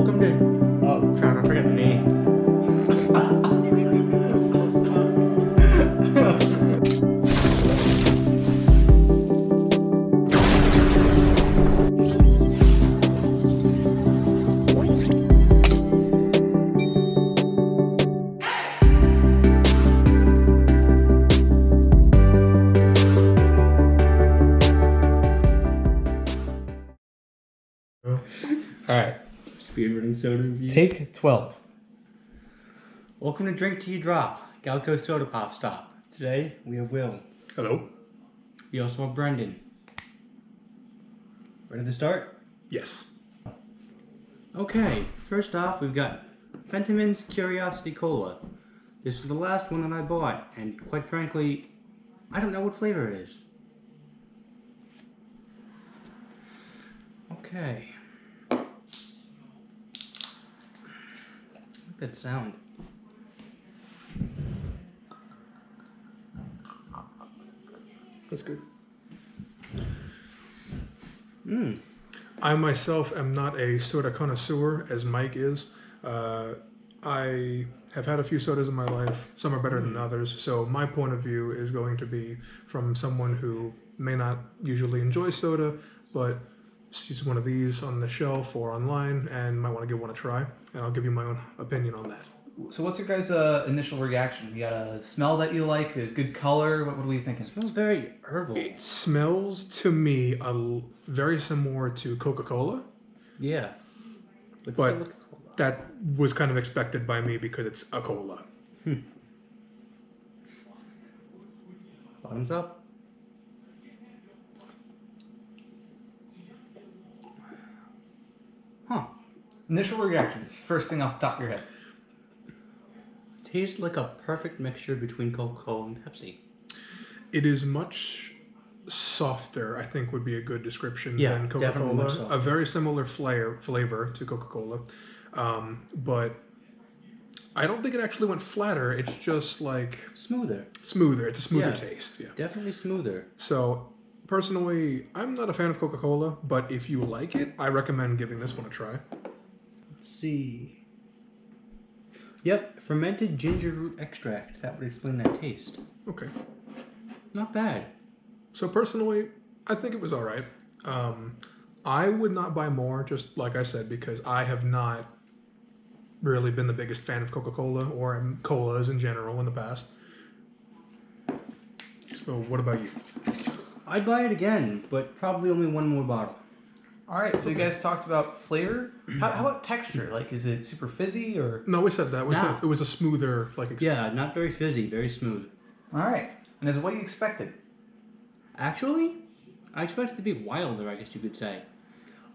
welcome to... Oh, crap, I forgot the name. Alright. Speedrunning soda review. Take 12. Welcome to Drink Till You Drop, Galco Soda Pop Stop. Today, we have Will. Hello. We also have Brendan. Ready to start? Yes. Okay, first off, we've got Fentiman's Curiosity Cola. This is the last one that I bought, and quite frankly, I don't know what flavor it is. Okay. That sound. That's good. Mmm. I myself am not a soda connoisseur as Mike is. I have had a few sodas in my life. Some are better than others. So my point of view is going to be from someone who may not usually enjoy soda, but sees one of these on the shelf or online and might want to give one a try. And I'll give you my own opinion on that. So what's your guys' initial reaction? You got a smell that you like, a good color? What are we thinking? It smells very herbal. It smells to me very similar to Coca-Cola. Yeah. But still look cool. that was kind of expected by me because it's a cola. Bottoms up. Huh. Initial reactions, first thing off the top of your head. Tastes like a perfect mixture between Coca-Cola and Pepsi. It is much softer, I think would be a good description Yeah, than definitely much Coca-Cola. softer. A very similar flavor to Coca-Cola. But I don't think it actually went flatter. It's just like... Smoother. Smoother. It's a smoother Yeah, taste. Yeah. Definitely smoother. So, personally, I'm not a fan of Coca-Cola, but if you like it, I recommend giving this one a try. Let's see. Yep, fermented ginger root extract. That would explain that taste. Okay. Not bad. So personally, I think it was all right. I would not buy more, just like I said, because I have not really been the biggest fan of Coca-Cola or colas in general in the past. So what about you? I'd buy it again, but probably only one more bottle. All right, so you guys talked about flavor. How about texture? Like, is it super fizzy or? No, we said that. We said it was a smoother, Yeah, not very fizzy, very smooth. All right, and is it what you expected? Actually, I expected it to be wilder, I guess you could say.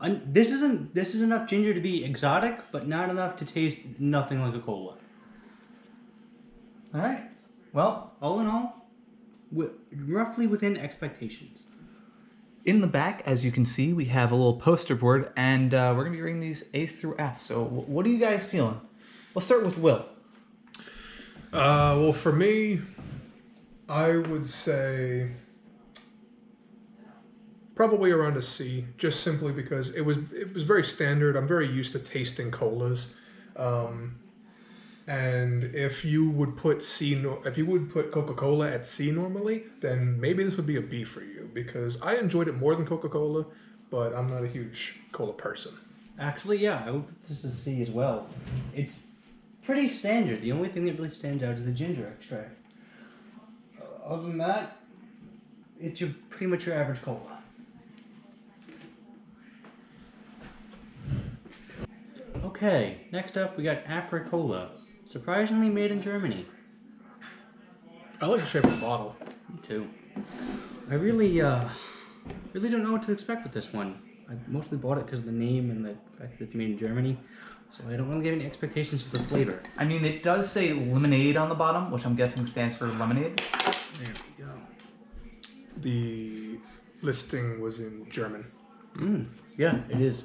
This is enough ginger to be exotic, but not enough to taste nothing like a cola. All right. Well, All in all, roughly within expectations. in the back, as you can see, we have a little poster board, and we're gonna be rating these A through F. So, what are you guys feeling? Let's start with Will. Well, for me, I would say probably around a C, just simply because it was very standard. I'm very used to tasting colas, and if you would put Coca-Cola at C normally, then maybe this would be a B for you because I enjoyed it more than Coca-Cola, but I'm not a huge cola person. Actually, yeah, I would put this as C as well. It's pretty standard. The only thing that really stands out is the ginger extract. Other than that, it's pretty much your average cola. Okay, next up we got Afri-Cola. Surprisingly made in Germany. I like the shape of the bottle. Me too. I really don't know what to expect with this one. I mostly bought it because of the name and the fact that it's made in Germany. So I don't want to get any expectations for the flavor. I mean, it does say lemonade on the bottom, which I'm guessing stands for lemonade. There we go. The listing was in German. Yeah, it is.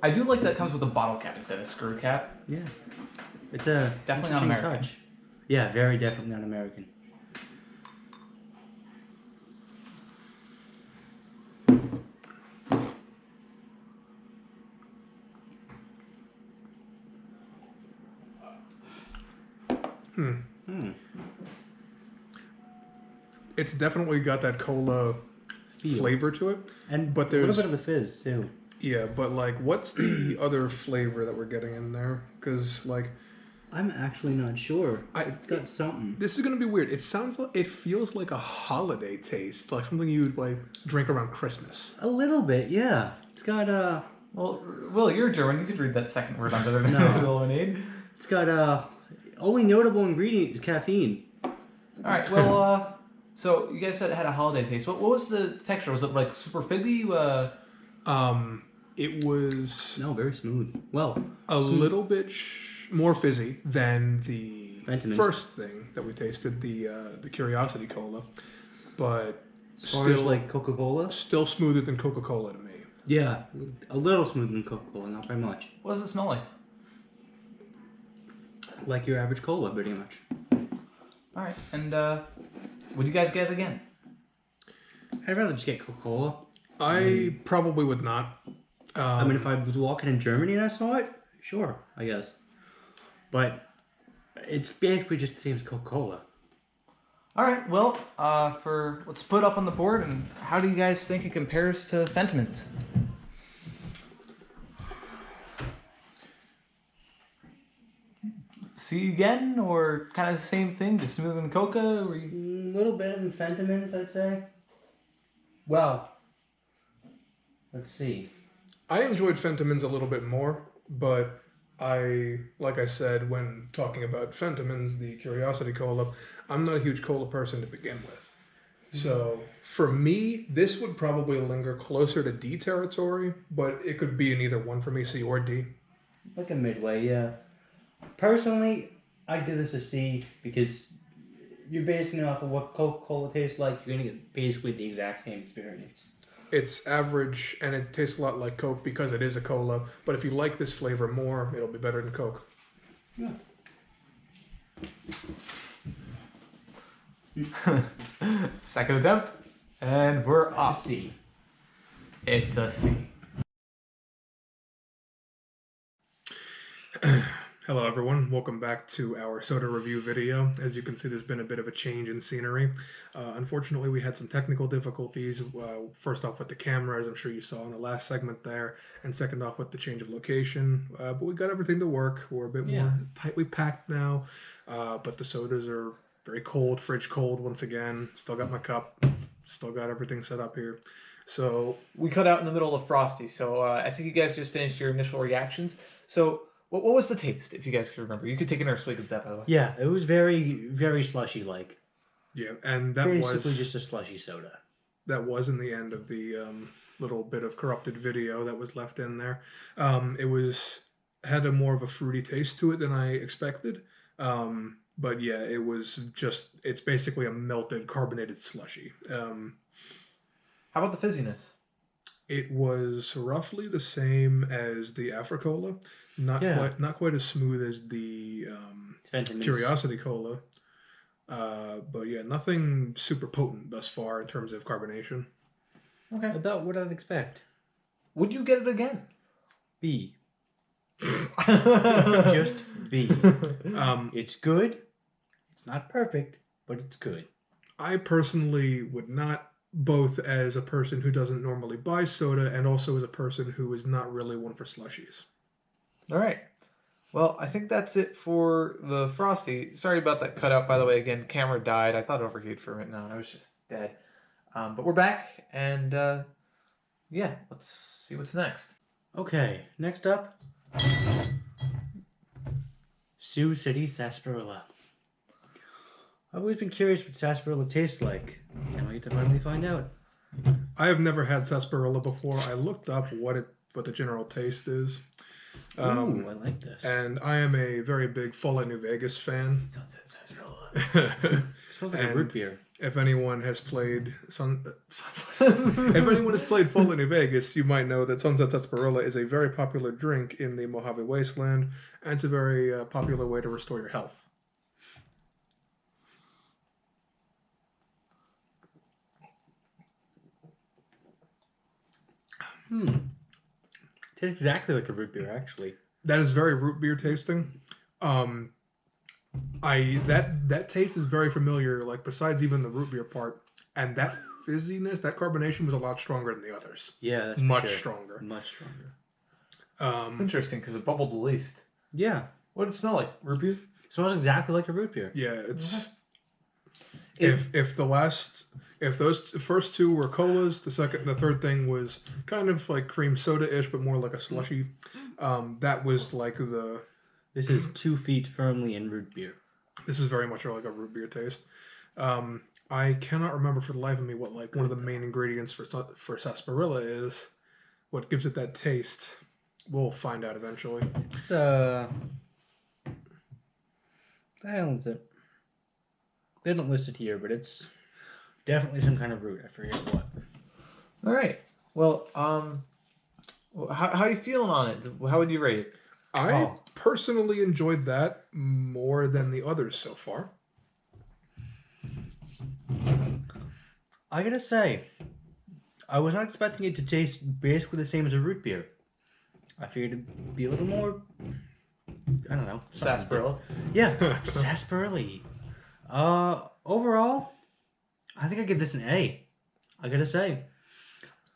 I do like that it comes with a bottle cap instead of a screw cap. Yeah. It's a Definitely not interesting American. touch. Yeah, very definitely not American. It's definitely got that cola Feel. flavor to it. And But a little there's bit of the fizz too. yeah, but like, what's the other flavor that we're getting in there? Because like, I'm actually not sure. It's got something. this is gonna be weird. It feels like a holiday taste, like something you'd like drink around Christmas. A little bit, yeah. It's got Well, Will, you're German. You could read that second word under the No. lemonade. It's got only notable ingredient is caffeine. All right. Well, so you guys said it had a holiday taste. What was the texture? Was it like super fizzy? It was No, very smooth. Well, a little bit more fizzy than the Fentimans. first thing that we tasted, the Curiosity Cola, but as far as like Coca-Cola. still smoother than Coca-Cola to me. Yeah, a little smoother than Coca-Cola, not by much. What does it smell like? Like your average cola, pretty much. All right. And would you guys get it again? I'd rather just get Coca-Cola. I probably would not. I mean, if I was walking in Germany and I saw it, sure, I guess. But it's basically just the same as Coca-Cola. All right. Well, let's put up on the board. And how do you guys think it compares to Fentimans? See again, or kind of the same thing, just smoother than Coca? Or A little better than Fentimans, I'd say. Well, let's see. I enjoyed Fentimans a little bit more, but like I said, when talking about Fentimans, the Curiosity Cola, I'm not a huge cola person to begin with. So for me, this would probably linger closer to D territory, but it could be in either one for me, C or D. Like a midway, yeah. Personally, I'd give this a C because you're basing it off of what Coca-Cola tastes like. You're going to get basically the exact same experience. It's average, and it tastes a lot like Coke because it is a cola, but if you like this flavor more, it'll be better than Coke. Yeah. Second attempt, and we're It's off. a C. It's a C. Hello everyone, welcome back to our soda review video. As you can see, there's been a bit of a change in scenery. Unfortunately, we had some technical difficulties. First off with the camera, as I'm sure you saw in the last segment there, and second off with the change of location. But we got everything to work. We're a bit more tightly packed now, but the sodas are very cold, fridge cold once again. Still got my cup, still got everything set up here. So We cut out in the middle of Frosty, so I think you guys just finished your initial reactions. So what was the taste, if you guys can remember? You could take another swig of that, by the way. Yeah, it was very, very slushy-like. yeah, and that Basically was just a slushy soda. that was in the end of the little bit of corrupted video that was left in there. It had a more of a fruity taste to it than I expected. But yeah, it's basically a melted carbonated slushy. How about the fizziness? It was roughly the same as the Africola, not quite as smooth as the Fentimans. Curiosity Cola. But yeah, nothing super potent thus far in terms of carbonation. Okay. About what I'd expect. Would you get it again? B. Just B. It's good. It's not perfect, but it's good. I personally would not, both as a person who doesn't normally buy soda and also as a person who is not really one for slushies. All right. Well, I think that's it for the Frosty. Sorry about that cutout, by the way. Again, camera died. I thought it overheated for a minute. No, it was just dead. But we're back, and yeah, let's see what's next. Okay, next up. Sioux City Sarsaparilla. I've always been curious what sarsaparilla tastes like. Can't wait to finally find out. I have never had sarsaparilla before. I looked up what the general taste is. Ooh, I like this. And I am a very big Fallout New Vegas fan. Sunset Sarsaparilla. It smells like a root beer. If anyone has played if anyone has played Fallout New Vegas, you might know that Sunset Sarsaparilla is a very popular drink in the Mojave Wasteland, and it's a very popular way to restore your health. Tastes exactly like a root beer, actually. That is very root beer tasting. That taste is very familiar. Like besides even the root beer part, and that fizziness, that carbonation was a lot stronger than the others. Yeah, that's Much for sure. stronger. Much stronger. It's interesting because it bubbled the least. Yeah. What did it smell like? Root beer? It smells exactly like a root beer. Yeah, it's Okay. if those first two were colas, the third thing was kind of like cream soda-ish, but more like a slushy. That was like This is 2 feet firmly in root beer. this is very much like a root beer taste. I cannot remember for the life of me what like one of the main ingredients for sarsaparilla is. What gives it that taste? We'll find out eventually. It's the hell is it? They don't list it here, but it's definitely some kind of root. I forget what. All right. Well, how you feeling on it? How would you rate it? I personally enjoyed that more than the others so far. I gotta say, I was not expecting it to taste basically the same as a root beer. I figured it'd be a little more, I don't know. Sarsaparilla. Yeah, sarsaparilla. Overall, I think I give this an A. I gotta say.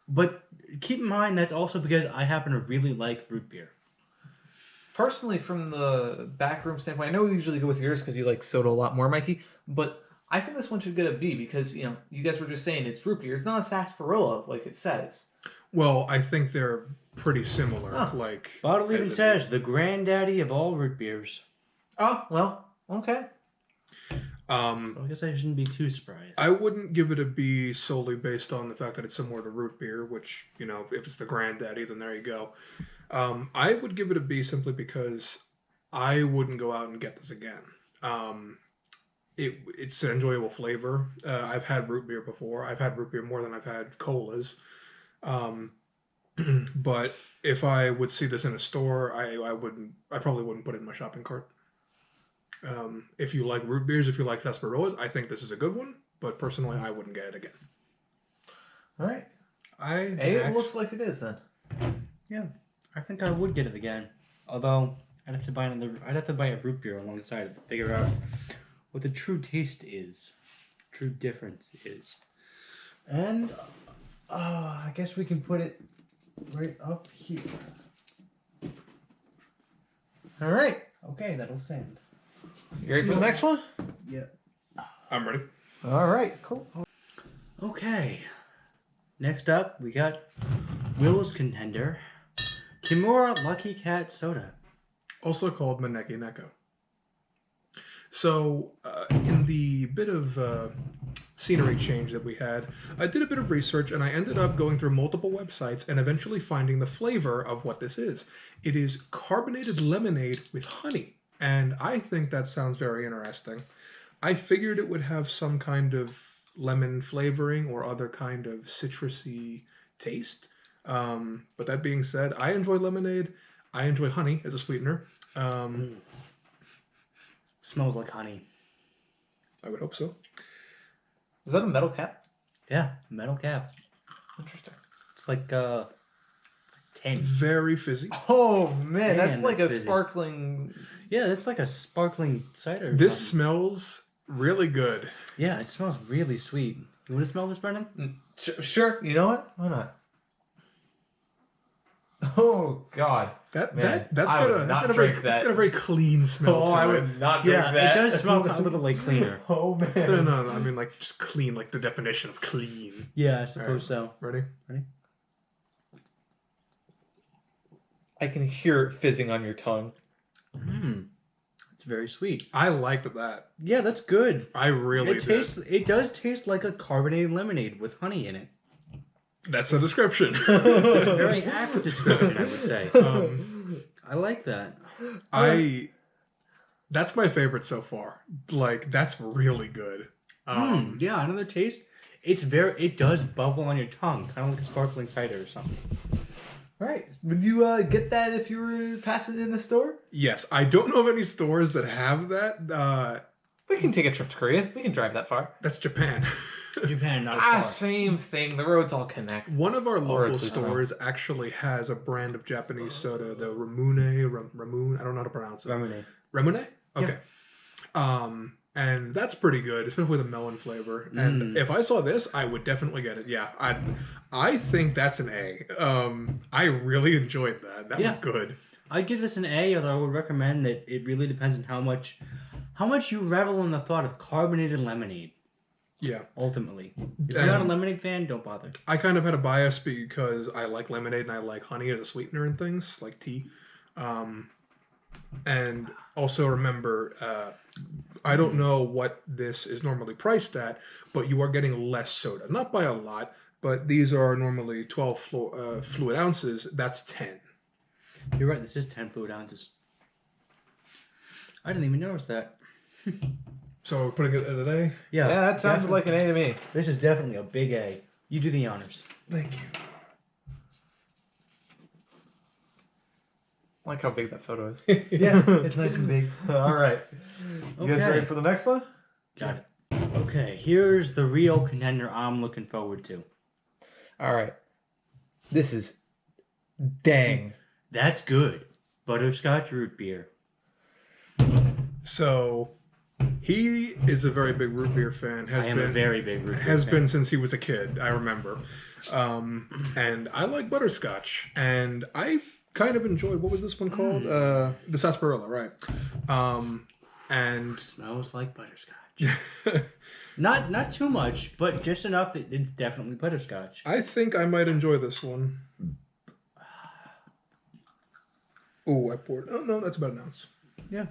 But keep in mind that's also because I happen to really like root beer. Personally, from the backroom standpoint, I know we usually go with yours because you like soda a lot more, Mikey. But I think this one should get a B because you guys were just saying it's root beer. It's not a sarsaparilla like it says. Well, I think they're pretty similar. Huh. Like Bottle even as it says is. the granddaddy of all root beers. Oh well, okay. So I guess I shouldn't be too surprised. I wouldn't give it a B solely based on the fact that it's similar to root beer, which, if it's the granddaddy, then there you go. I would give it a B simply because I wouldn't go out and get this again. It's an enjoyable flavor. I've had root beer before. I've had root beer more than I've had colas. But if I would see this in a store, I probably wouldn't put it in my shopping cart. If you like root beers, if you like sarsaparillas, I think this is a good one. But personally, I wouldn't get it again. All right. It It looks like it is then. Yeah, I think I would get it again. Although I'd have to buy a root beer alongside it to figure out what the true taste is, true difference is. And I guess we can put it right up here. All right. Okay, that'll stand. You ready for the next one? Yeah. I'm ready. All right. Cool. Okay. Next up, we got Will's contender, Kimura Lucky Cat Soda. Also called Maneki Neko. So, in the bit of scenery change that we had, I did a bit of research and I ended up going through multiple websites and eventually finding the flavor of what this is. It is carbonated lemonade with honey, and I think that sounds very interesting. I figured it would have some kind of lemon flavoring or other kind of citrusy taste. But that being said, I enjoy lemonade. I enjoy honey as a sweetener. Smells like honey. I would hope so. Is that a metal cap? Yeah, metal cap. Interesting. It's like 10. Very fizzy. Oh man, that's Man, like that's a busy. sparkling. Yeah, it's like a sparkling cider. or This something. smells really good. Yeah, it smells really sweet. You want to smell this, Brennan? Sure. You know what? Why not? Oh God. That's Man, got I would a not that's got a very drink that. that's got a very clean smell to I it. would not drink Yeah, that. it does smell a little like cleaner. Oh man. No, I mean like just clean, like the definition of clean. Yeah, I suppose so. Ready? I can hear it fizzing on your tongue. It's very sweet. I liked that. Yeah, that's good. I really did. It does taste like a carbonated lemonade with honey in it. That's the description. It's a very apt description, I would say. I like that. That's my favorite so far. Like that's really good. Yeah, another taste. It does bubble on your tongue, kind of like a sparkling cider or something. All right. Would you get that if you were passing it in the store? Yes, I don't know of any stores that have that. We can take a trip to Korea. We can drive that far. That's Japan. Japan, not as far. Same thing. The roads all connect. One of our local at least stores actually has a brand of Japanese soda, the Ramune. I don't know how to pronounce it. Lemonade. Ramune? Okay. And that's pretty good, especially with a melon flavor. And if I saw this, I would definitely get it. Yeah, I think that's an A. I really enjoyed that. That was good. I'd give this an A, although I would recommend that it really depends on how much you revel in the thought of carbonated lemonade. Yeah. Ultimately, if you're not a lemonade fan, don't bother. I kind of had a bias because I like lemonade and I like honey as a sweetener and things like tea. And also remember, I don't know what this is normally priced at, but you are getting less soda. Not by a lot, but these are normally 12 fluid ounces. That's 10. You're right, this is 10 fluid ounces. I didn't even notice that. So we're putting it at an A? Yeah, that sounds like an A to me. This is definitely a big A. You do the honors. Thank you. I like how big that photo is. Yeah, it's nice and big. All right. You guys ready for the next one? Got it. Okay, here's the real contender I'm looking forward to. All right. This is dang. That's good. Butterscotch root beer. So he is a very big root beer fan. I am a very big root beer Has fan. been since he was a kid, I remember. And I like butterscotch. And I kind of enjoyed, what was this one called? The sarsaparilla, right? And Smells like butterscotch. Not too much, but just enough that it's definitely butterscotch. I think I might enjoy this one. Oh, I poured. Oh, no, that's about an ounce. Yeah.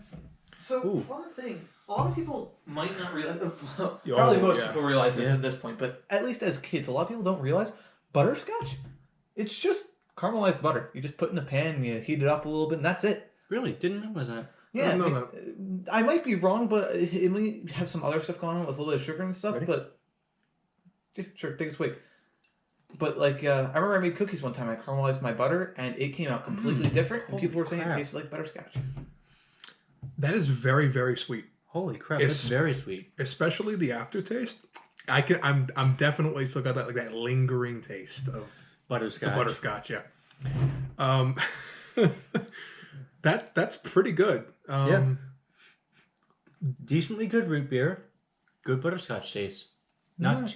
So, Ooh. one thing, a lot of people might not realize, probably most people realize this at this point, but at least as kids, a lot of people don't realize butterscotch, it's just caramelized butter. You just put it in a pan, you heat it up a little bit, and that's it. Really? Didn't realize that. Yeah, I don't know that. I might be wrong, but it might have some other stuff going on with a little bit of sugar and stuff, Ready? but yeah, sure, take a swig. But like, I remember I made cookies one time. I caramelized my butter, and it came out completely different. And Holy people were saying crap. it tasted like butterscotch. That is very, very sweet. Holy crap, that's very sweet. Especially the aftertaste. I'm definitely still got that like that lingering taste of Butterscotch. the butterscotch, yeah. That's pretty good. Yeah. Decently good root beer. Good butterscotch taste. Not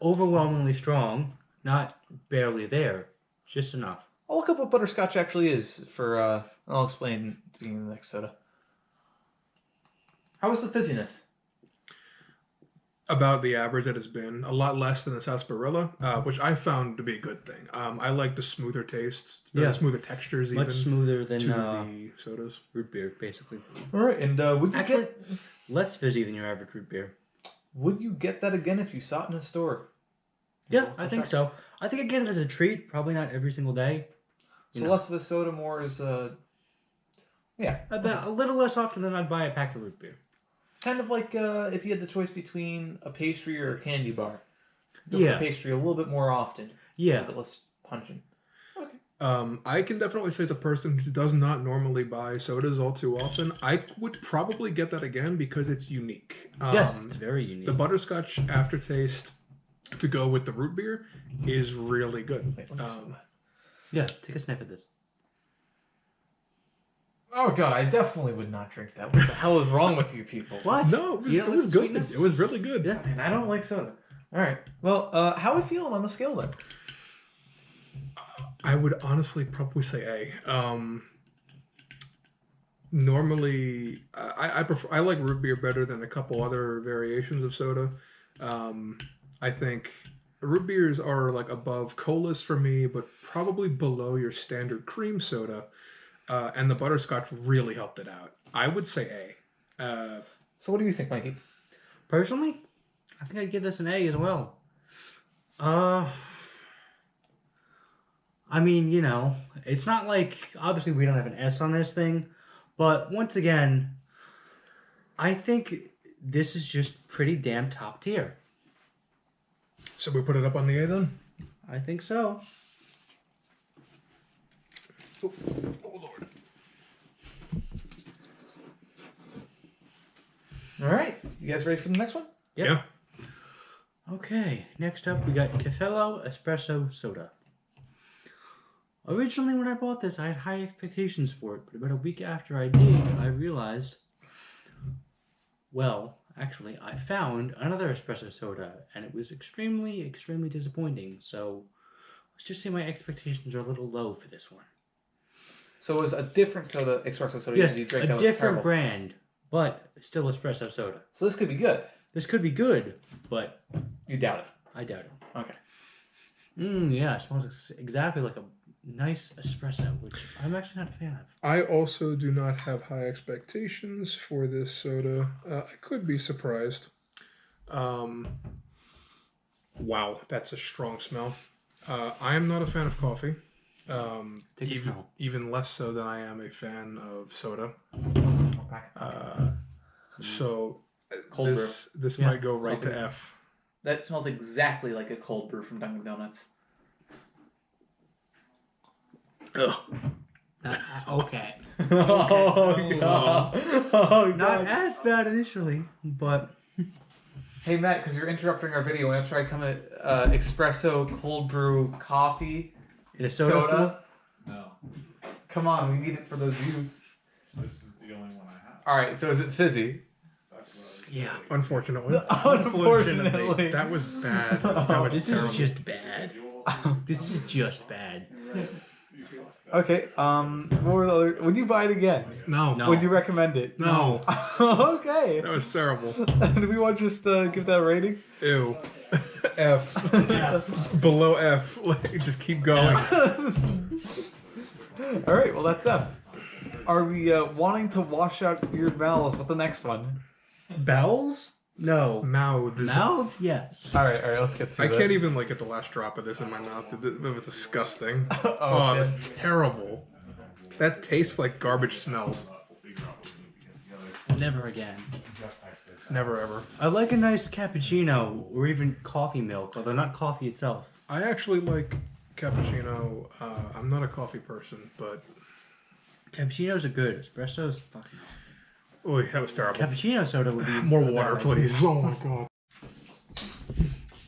overwhelmingly strong. Not barely there. Just enough. I'll look up what butterscotch actually is for, I'll explain at the beginning of the next soda. How was the fizziness? About the average that has been. A lot less than the sarsaparilla, which I found to be a good thing. I like the smoother taste, the smoother textures even. Much smoother than to the sodas. root beer, basically. All right, and would you Actually, less fizzy than your average root beer. would you get that again if you saw it in a store? Yeah, I think so. I think I get it as a treat. Probably not every single day. So less of a soda, more as a... Yeah. About a little less often than I'd buy a pack of root beer. Kind of like if you had the choice between a pastry or a candy bar. Go Yeah. for pastry a little bit more often. Yeah. A little bit less pungent. Okay. I can definitely say as a person who does not normally buy sodas all too often, I would probably get that again because it's unique. Yes, it's very unique. The butterscotch aftertaste to go with the root beer is really good. Yeah, take a sniff at this. Oh god, I definitely would not drink that. What the hell is wrong with you people? What? No, it was, You don't it like was the good. sweetness? It was really good. Yeah. And I don't like soda. All right. Well, how are we feeling on the scale then? I would honestly probably say A. Normally, I prefer. I like root beer better than a couple other variations of soda. I think root beers are like above colas for me, but probably below your standard cream soda. And the butterscotch really helped it out. I would say A. So what do you think, Mikey? Personally, I think I'd give this an A as well. I mean, it's not like, obviously we don't have an S on this thing, but once again, I think this is just pretty damn top tier. So we put it up on the A then? I think so. Oh Lord. All right. You guys ready for the next one? Yep. Yeah. Okay, next up we got Cafello Espresso Soda. Originally when I bought this, I had high expectations for it, but about a week after I did, I realized Well, actually, I found another espresso soda, and it was extremely, extremely disappointing. So let's just say my expectations are a little low for this one. So it was a different soda, espresso soda Yes, you drank a that was different terrible. brand, but still espresso soda. So this could be good. This could be good, but You doubt it. I doubt it. Okay. Yeah, it smells exactly like a nice espresso, which I'm actually not a fan of. I also do not have high expectations for this soda. I could be surprised. Wow, that's a strong smell. I am not a fan of coffee. Take a smell. Even less so than I am a fan of soda. So Cold this Yeah, might go right smells to like- F. That smells exactly like a cold brew from Dunkin' Donuts. Ugh. Okay. Oh, God. Oh, Not God. as bad initially, but Hey, Matt, because you're interrupting our video, we have to try espresso, cold brew, coffee, in a soda. No, Come on, we need it for those views. this is the only one I have. All right, so is it fizzy? That's what I was Yeah. thinking. Unfortunately. Unfortunately. That was bad. That was This terrible. is just bad. This is just bad. Okay, what were the other... Would you buy it again? No. No. Would you recommend it? No. Okay. That was terrible. Do we want to just give that a rating? Ew. F. Below F. Like, just keep going. All right, well, that's F. Are we wanting to wash out your bowels with the next one? Bells? No. Mouths. Mouths? Yes. All right, let's get to I that. can't even like get the last drop of this in my mouth. It was disgusting. Oh, Oh, it okay. was terrible. That tastes like garbage smells. Never again. Never ever. I like a nice cappuccino or even coffee milk, although not coffee itself. I actually like cappuccino. I'm not a coffee person, but Cappuccinos are good. Espresso's fucking. oh, that was terrible. Cappuccino soda would be More water, please. Oh my god.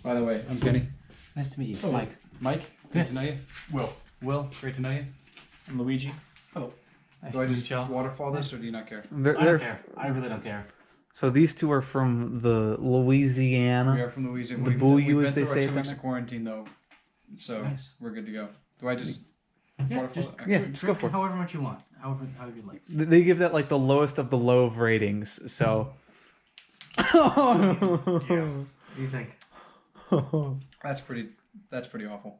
By the way, I'm Kenny. Nice to meet you, Oh. Mike. Mike, great to know you. Will. Will, great to know you. I'm Luigi. Hello. Nice Do I to just meet you. waterfall this, or do you not care? They're, I don't care. I really don't care. So these two are from the Louisiana. We are from Louisiana. The We've Bouillou, been as they through say our it 2 weeks down of quarantine, though, so Nice. we're good to go. Do I just Yeah, waterfall just, it? Yeah, Okay. just go for it. However much you want. However you like. They give that like the lowest of the low of ratings. So. What do you think? That's pretty awful.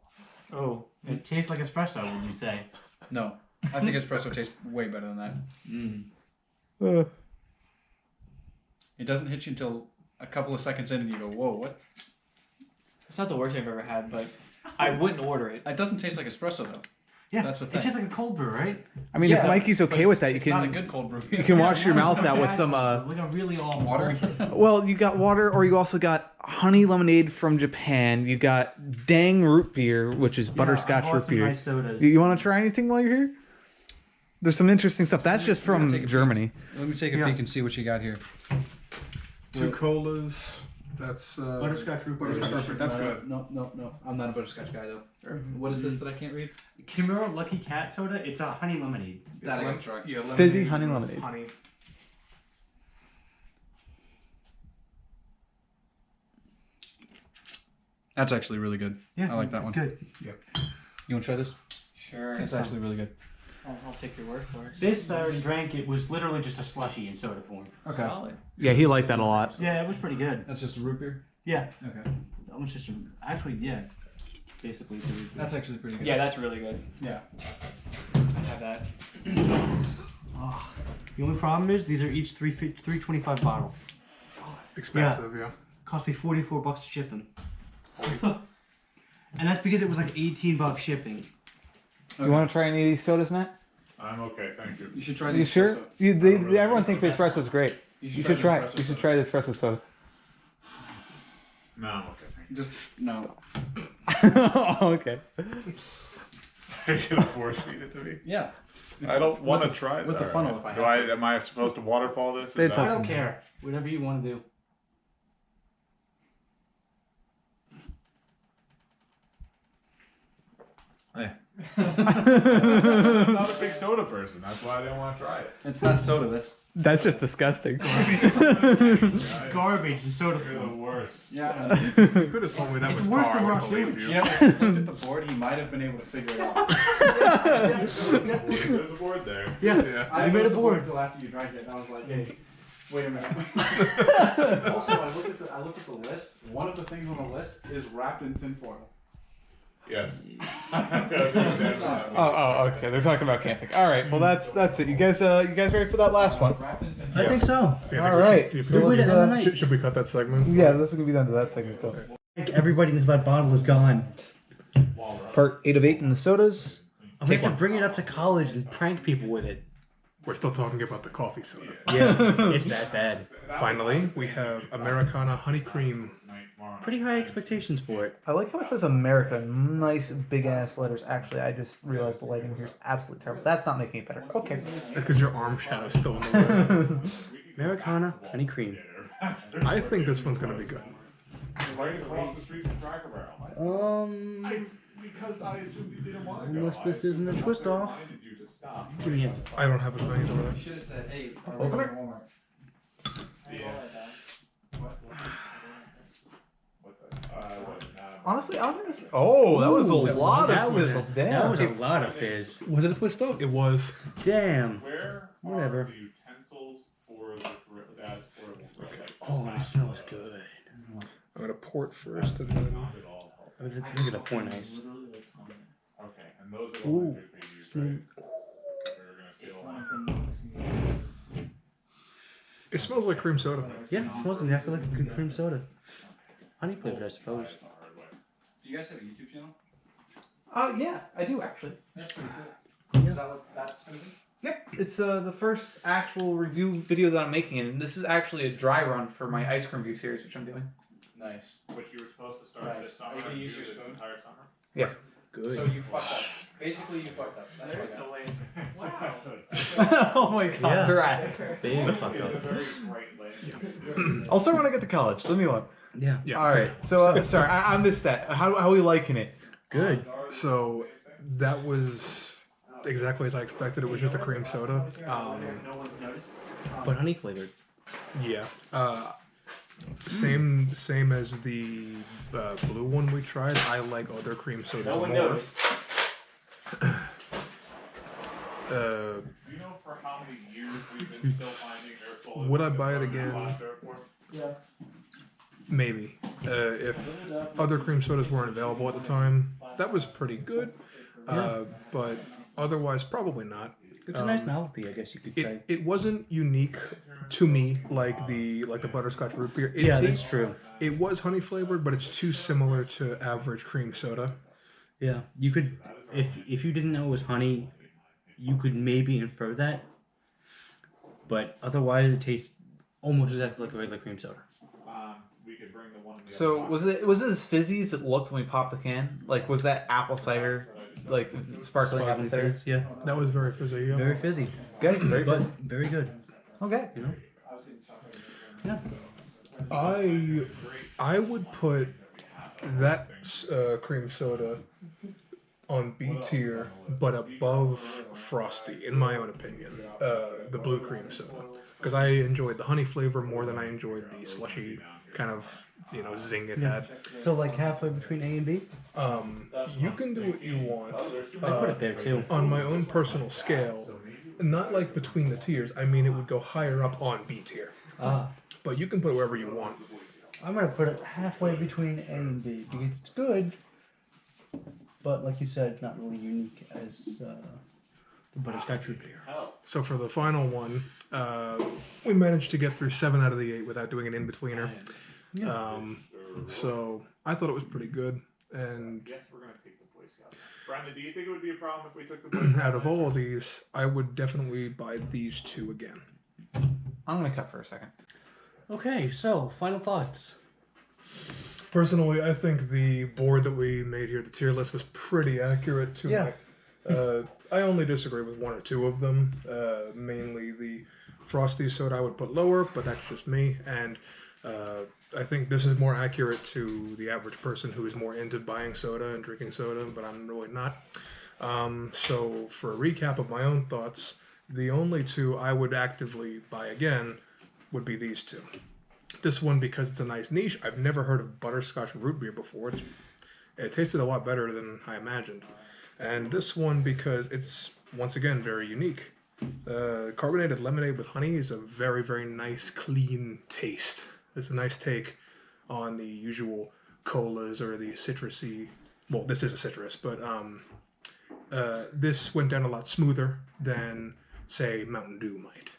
Oh, it tastes like espresso, would you say? No, I think espresso tastes way better than that. Mm. It doesn't hit you until a couple of seconds in, and you go, "Whoa, what?" It's not the worst I've ever had, but I wouldn't order it. It doesn't taste like espresso though. Yeah, That's the it thing. tastes like a cold brew, right? I mean, if Yeah, Mikey's but okay with that, you it's not a can good cold brew. you can wash your mouth out with Bad some. cold brew, like a really all Water. Well, you got water, or you also got honey lemonade from Japan. You got Dang root beer, which is butterscotch root beer. Nice sodas. You want to try anything while you're here? There's some interesting stuff. That's just We're gonna from take a peek. Germany. Let me take a Yeah. peek and see what you got here. 2 colas. That's Butterscotch root beer. Butterscotch root. That's good. No. I'm not a butterscotch guy though. What is this that I can't read? Kimura Lucky Cat soda. It's a honey lemonade. That I lemon- gotta try. Yeah, lemonade Fizzy honey with lemonade. Honey. That's actually really good. Yeah, I like that it's one. good. You want to try this? Sure. It's actually really good. I'll take your word for it. This I already drank. It was literally just a slushy in soda form. Okay. Solid. Yeah, he liked that a lot. Yeah, it was pretty good. That's just a root beer. Yeah, Okay. almost just actually yeah. Basically, it's a root beer. That's actually pretty good. Yeah, that's really good. Yeah. I'd have that. Oh, the only problem is these are each $3.25 bottle. Expensive, yeah. Cost me $44 to ship them. And that's because it was like $18 shipping. You want to try any of these sodas, Matt? I'm okay, thank you. You should try. You the sure? espresso. Everyone thinks the espresso's great. You should try. the You should espresso. try the espresso soda. No, I'm okay, thank you. Just no. Okay. You're gonna force feed it to me? Yeah. I don't want to try with that. the funnel if I Do have Am I supposed to waterfall this? Is It that- I doesn't- don't care. Whatever you want to do. I'm not a big soda person. That's why I didn't want to try it. It's not soda. That's just disgusting. Garbage and soda You're the worst. Yeah. You could have told me that It's was worse tar. than I raw would believe sewage. you. You know, if he looked at the board, he might have been able to figure it out. There's a board there. Yeah. I made a noticed the board. until after you drank it, and I was like, hey, wait a minute. Also, I looked at the list. One of the things on the list is wrapped in tinfoil. Yes. Oh, okay. They're talking about camping. All right. Well, that's it. You guys ready for that last one? Wrapped in tinfoil. I think so. Yeah, All right. Should, So we let's, end the night? should we cut that segment? yeah, this is gonna be done to that segment though. Everybody in that bottle is gone. Part 8 of 8 in the sodas. I'm going to bring it up to college and prank people with it. We're still talking about the coffee soda. Yeah, it's that bad. Finally, we have Americana Honey Cream. Pretty high expectations for it. I like how it says America. Nice big ass letters. Actually, I just realized the lighting here is absolutely terrible. That's not making it better. Okay. Because your arm shadow's still in the way. Americana Honey Cream. I think this one's going to be good. Right across the street from Cracker Barrel. Because I assumed you didn't want to go. Unless this isn't a twist off. I wanted you to stop. Give me a. I don't have a thing over there. You should have said, hey, are we Open going it? to Walmart? Honestly, I don't think this. Oh, that was a lot that of was sizzle. That was a Damn. lot of fizz. Was it a twist off? It was. Damn. Where Whatever. are the utensils for the dad's portable grill? Like, Oh, it smells good. I'm going to pour it first and then. not at all helpful. I was just thinking of pour nice. Okay, and those are the Ooh, ones we use, right? smooth. We're gonna steal one. It smells like cream soda. Yeah, it smells exactly like a good cream soda. Honey flavored, I suppose. Do you guys have a YouTube channel? Yeah, I do actually. That's pretty cool. Yeah. Is that what that's going to be? Yep, it's the first actual review video that I'm making, and this is actually a dry run for my ice cream review series, which I'm doing. Nice. Which you were supposed to start Nice. this summer. Are you gonna and use do your this spoon? entire summer? Yes. Good. So you fucked up. Basically, you fucked up. That's what I got. Oh my god, Yeah. rats. Big fuck It's a up. very bright lane. I'll start when I get to college. Leave me alone. Yeah. Yeah. All right. So sorry, I missed that. How are we liking it? Good. So that was exactly as I expected. It was just a cream soda. No one's noticed. But honey flavored. Yeah. Same as the blue one we tried. I like other cream sodas No one more. noticed. Do you know for how many years we've been still finding air bullets? Would I buy it again? Yeah. Maybe. If other cream sodas weren't available at the time, that was pretty good. But otherwise, probably not. It's a nice novelty, I guess you could say. It wasn't unique to me like the butterscotch root beer. It Yeah, tastes- that's true. It was honey flavored, but it's too similar to average cream soda. Yeah, you could, if you didn't know it was honey, you could maybe infer that. But otherwise, it tastes almost exactly like a regular cream soda. We could bring the one. in the So other was it as fizzy as it looked when we popped the can? Like was that apple cider, like sparkling apple cider? fizz, yeah, That was very fizzy. Yeah. very fizzy, Good, very but fizzy. very good. Okay. You know. Yeah. I would put that cream soda on B tier, but above Frosty, in my own opinion. The blue cream soda, because I enjoyed the honey flavor more than I enjoyed the slushy kind of zing it had. So like halfway between A and B. You can do what you want. I put it there too. On my own personal scale, not like between the tiers. I mean, it would go higher up on B tier, but you can put it wherever you want. I'm gonna put it halfway between A and B because it's good, but like you said, not really unique as the butterscotch root beer. So for the final one, we managed to get through 7 out of the 8 without doing an in-betweener. So I thought it was pretty good. And Yes, we're gonna take the Boy Scouts. Brandon, do you think it would be a problem if we took the Boy Scouts? out of all of these, I would definitely buy these 2 again. I'm gonna cut for a second. Okay, so final thoughts. Personally, I think the board that we made here, the tier list, was pretty accurate to Yeah. I only disagree with 1 or 2 of them. Mainly the Frosty soda I would put lower, but that's just me. And I think this is more accurate to the average person who is more into buying soda and drinking soda, but I'm really not. So for a recap of my own thoughts, the only two I would actively buy again would be these two. This one because it's a nice niche. I've never heard of butterscotch root beer before. It tasted a lot better than I imagined. And this one because it's, once again, very unique. Carbonated lemonade with honey is a very, very nice, clean taste. It's a nice take on the usual colas or the citrusy. Well, this is a citrus, but this went down a lot smoother than, say, Mountain Dew might.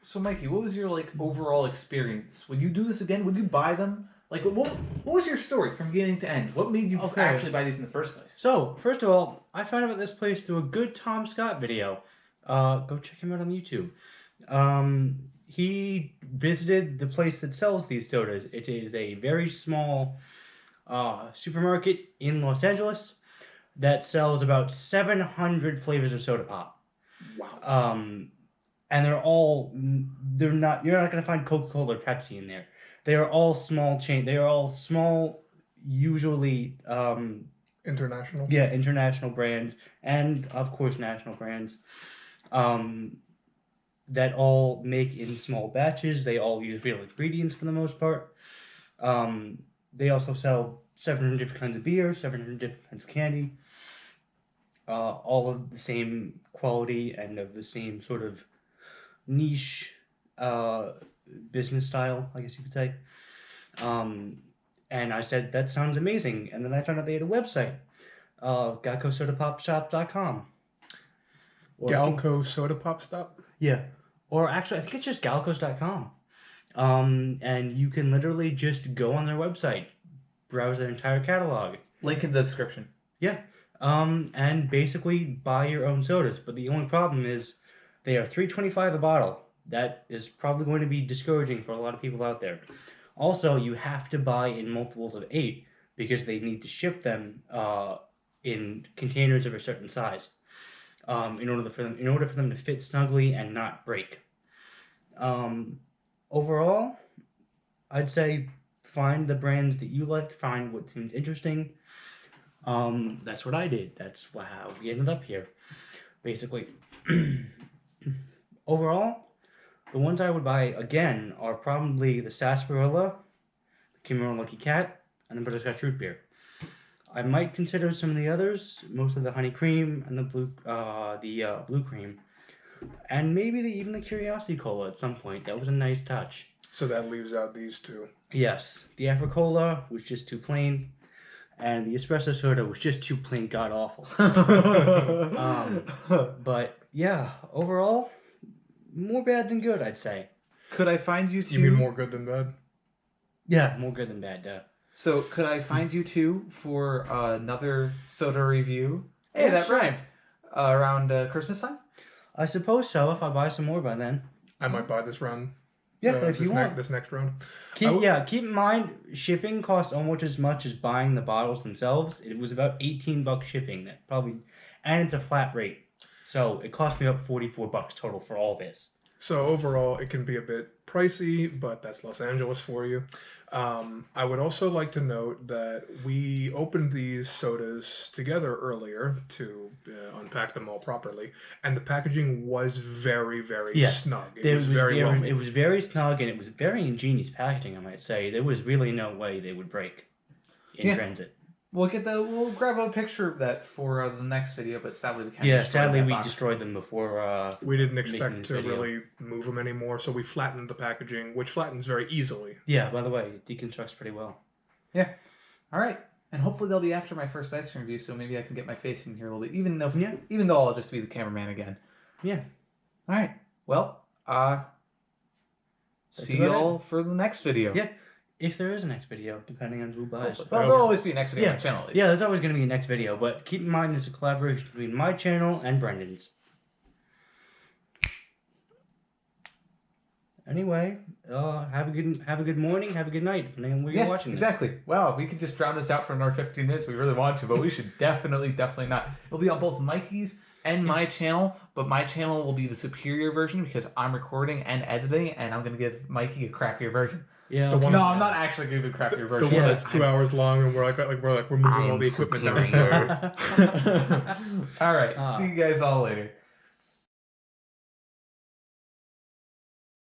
So, Mikey, what was your overall experience? Would you do this again? Would you buy them? What was your story from beginning to end? What made you actually buy these in the first place? So, first of all, I found out about this place through a good Tom Scott video. Go check him out on YouTube. He visited the place that sells these sodas. It is a very small supermarket in Los Angeles that sells about 700 flavors of soda pop. Wow. And you're not going to find Coca-Cola or Pepsi in there. They are all small chain. They are all small, usually International? Yeah, international brands and of course national brands. That all make in small batches. They all use real ingredients for the most part. They also sell 700 different kinds of beer, 700 different kinds of candy. All of the same quality and of the same sort of niche business style, I guess you could say. And I said, that sounds amazing. And then I found out they had a website, GalcoSodaPopShop.com. Galco Soda Pop Stop? Yeah. Or actually, I think it's just Galcos.com. And you can literally just go on their website, browse their entire catalog. Link in the description. Yeah. And basically buy your own sodas. But the only problem is they are $3.25 a bottle. That is probably going to be discouraging for a lot of people out there. Also, you have to buy in multiples of 8 because they need to ship them in containers of a certain size in order for them to fit snugly and not break. Overall, I'd say find the brands that you like, find what seems interesting. That's what I did. That's how we ended up here, basically. Overall, the ones I would buy again are probably the Sarsaparilla, the Cameron Lucky Cat, and the Butterscotch Root Beer. I might consider some of the others, mostly the Honey Cream and the Blue Cream, and maybe even the Curiosity Cola at some point. That was a nice touch. So that leaves out these two. Yes, the Afro-Cola was just too plain, and the Espresso Soda was just too plain god-awful. But yeah, overall, more bad than good, I'd say. Could I find you two? You mean more good than bad? Yeah, more good than bad, duh. So could I find you two for another soda review? Hey, Yeah, that sure. rhymed. Around Christmas time? I suppose so, if I buy some more by then. I might buy this round. Yeah, if you want. This next round. Keep in mind, shipping costs almost as much as buying the bottles themselves. It was about $18 shipping. And it's a flat rate. So it cost me about $44 total for all this. So overall, it can be a bit pricey, but that's Los Angeles for you. I would also like to note that we opened these sodas together earlier to unpack them all properly, and the packaging was very, very snug. It was very well made. It was very snug, and it was very ingenious packaging, I might say. There was really no way they would break in transit. We'll grab a picture of that for the next video, but sadly we can't. Yeah, sadly we destroyed them before. We didn't expect to video. really move them anymore, so we flattened the packaging, which flattens very easily. Yeah, by the way, it deconstructs pretty well. Yeah. All right. And hopefully they'll be after my first ice cream review, so maybe I can get my face in here a little bit, even though I'll just be the cameraman again. Yeah. All right. Well, see y'all for the next video. Yeah. If there is a next video, depending on who buys. Well, there'll always be a next video on my channel. At least. Yeah, there's always going to be a next video, but keep in mind there's a collaboration between my channel and Brendan's. Anyway, have a good morning, have a good night, depending on where you're watching this. Exactly. Wow, we could just drown this out for another 15 minutes if we really want to, but we should definitely not. It'll be on both Mikey's and my channel, but my channel will be the superior version because I'm recording and editing, and I'm going to give Mikey a crappier version. Yeah. The one- No, I'm not actually giving crap your The version. one Yeah, that's 2 hours long, and we're moving all the equipment downstairs. All right. Ah. See you guys all later.